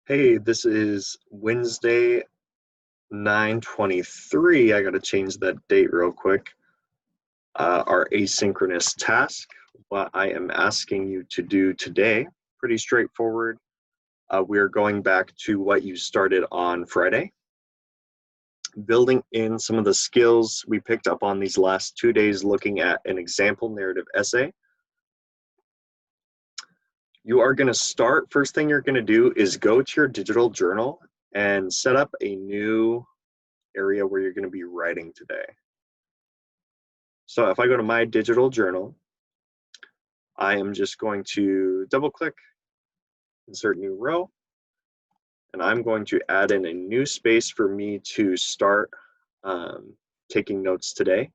Hey, this is Wednesday, 9/23. I got to change that date real quick. Our asynchronous task, what I am asking you to do today, pretty straightforward. We are going back to what you started on Friday, building in some of the skills we picked up on these last 2 days, looking at an example narrative essay. You are going to start, first thing you're going to do is go to your digital journal and set up a new area where you're going to be writing today. So if I go to my digital journal, I am just going to double click, insert new row, and I'm going to add in a new space for me to start taking notes today.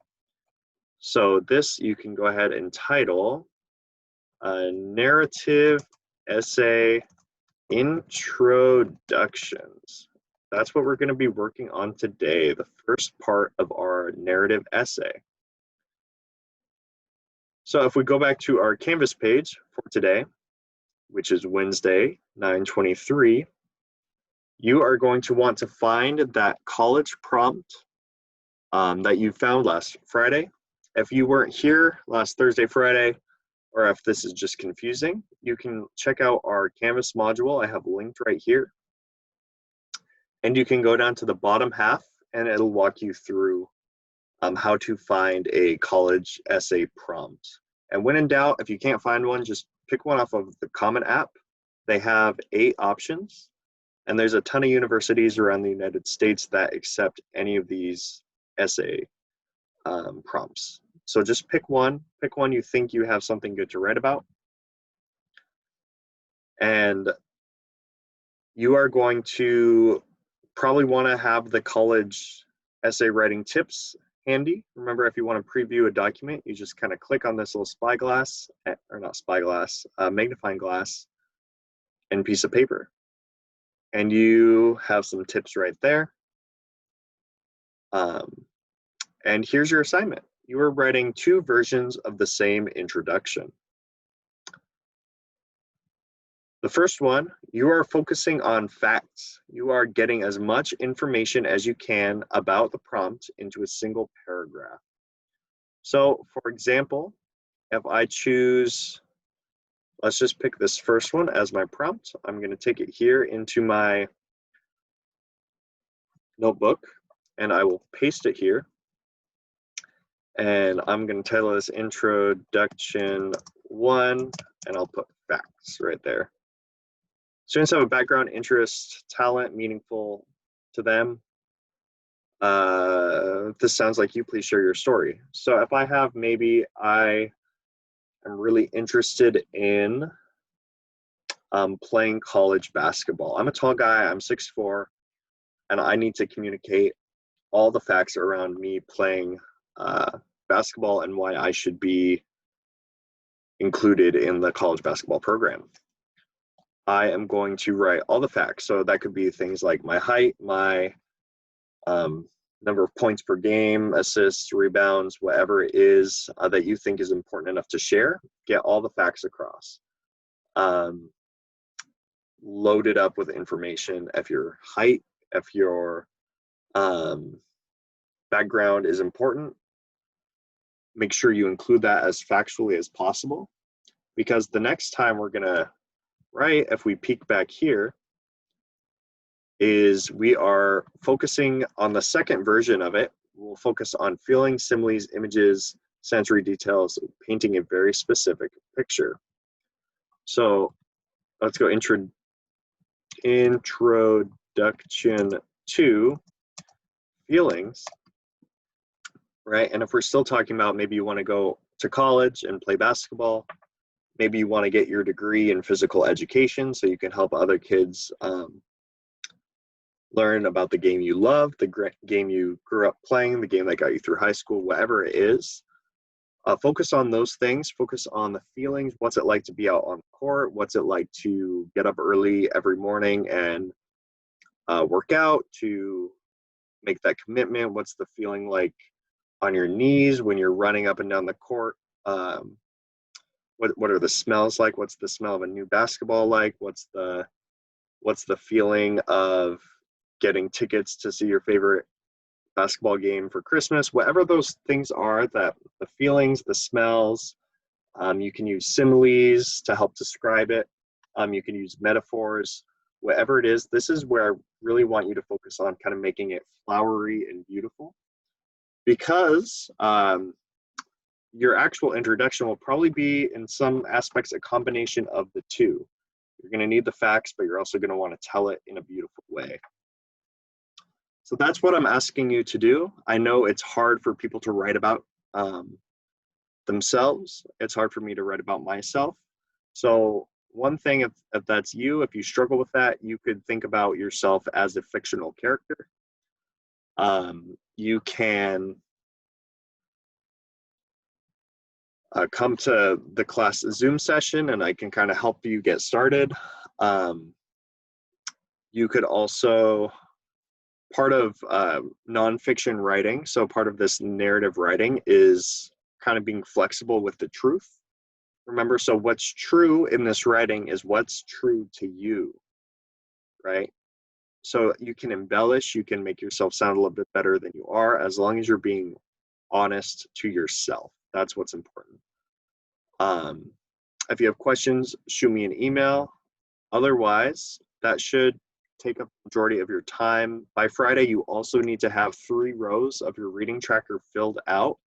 So this you can go ahead and title Narrative Essay Introductions. That's what we're going to be working on today, the first part of our narrative essay. So if we go back to our Canvas page for today, which is Wednesday, 9/23, you are going to want to find that college prompt that you found last Friday. If you weren't here last Thursday, Friday, or if this is just confusing, you can check out our Canvas module I have linked right here. And you can go down to the bottom half and it'll walk you through how to find a college essay prompt. And when in doubt, if you can't find one, just pick one off of the Common App. They have 8 options, and there's a ton of universities around the United States that accept any of these essay prompts. So just pick one you think you have something good to write about. And you are going to probably want to have the college essay writing tips handy. Remember, if you want to preview a document, you just kind of click on this little spyglass, or not spyglass, magnifying glass, and piece of paper. And you have some tips right there. And here's your assignment. You are writing 2 versions of the same introduction. The first one, you are focusing on facts. You are getting as much information as you can about the prompt into a single paragraph. So for example, if I choose, let's just pick this first one as my prompt. I'm going to take it here into my notebook and I will paste it here. And I'm going to title this Introduction 1, and I'll put facts right there. Students have a background, interest, talent, meaningful to them. This sounds like you, please share your story. So if I have, maybe I am really interested in playing college basketball. I'm a tall guy, I'm 6'4", and I need to communicate all the facts around me playing basketball and why I should be included in the college basketball program. I am going to write all the facts. So that could be things like my height, my number of points per game, assists, rebounds, whatever it is that you think is important enough to share. Get all the facts across. Load it up with information. If your height, if your background is important, make sure you include that as factually as possible, because the next time we're going to write, if we peek back here, is we are focusing on the second version of it. We'll focus on feelings, similes, images, sensory details, painting a very specific picture. So let's go introduction to feelings, right? And if we're still talking about maybe you want to go to college and play basketball, maybe you want to get your degree in physical education so you can help other kids learn about the game you love, the game you grew up playing, the game that got you through high school, whatever it is. Focus on those things. Focus on the feelings. What's it like to be out on the court? What's it like to get up early every morning and work out to make that commitment? What's the feeling like on your knees when you're running up and down the court? What are the smells like? What's the smell of a new basketball like? What's the What's the feeling of getting tickets to see your favorite basketball game for Christmas? Whatever those things are, that the feelings, the smells, you can use similes to help describe it. You can use metaphors, whatever it is. This is where I really want you to focus on kind of making it flowery and beautiful, because your actual introduction will probably be, in some aspects, a combination of the two. You're going to need the facts, but you're also going to want to tell it in a beautiful way. So that's what I'm asking you to do. I know it's hard for people to write about themselves. It's hard for me to write about myself. So one thing, if that's you, if you struggle with that, you could think about yourself as a fictional character. You can come to the class Zoom session and I can kind of help you get started. You could also, part of nonfiction writing, so part of this narrative writing is kind of being flexible with the truth. Remember, so what's true in this writing is what's true to you, right? So you can embellish, you can make yourself sound a little bit better than you are, as long as you're being honest to yourself. That's what's important. If you have questions, shoot me an email. Otherwise, that should take up the majority of your time. By Friday, you also need to have 3 rows of your reading tracker filled out.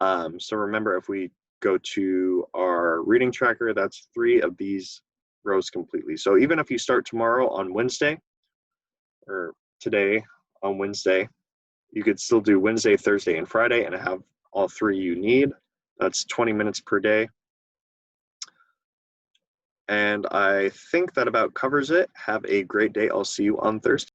So remember, if we go to our reading tracker, that's 3 of these rows completely. So even if you start tomorrow on Wednesday, or today on Wednesday, you could still do Wednesday, Thursday, and Friday and have all 3 you need. That's 20 minutes per day. And I think that about covers it. Have a great day. I'll see you on Thursday.